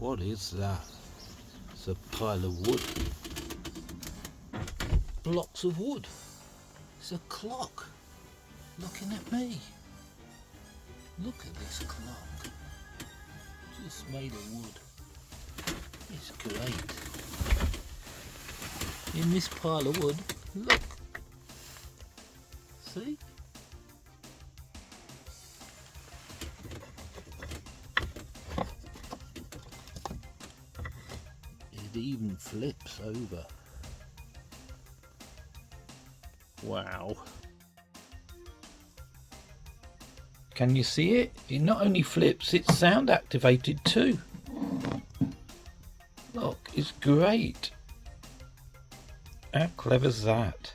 What is that? It's a pile of wood. Blocks of wood. It's a clock looking at me. Look at this clock. Just made of wood. It's great. In this pile of wood, look. See? It even flips over. Wow. Can you see it? It not only flips, it's sound activated too. Look, it's great. How clever's that?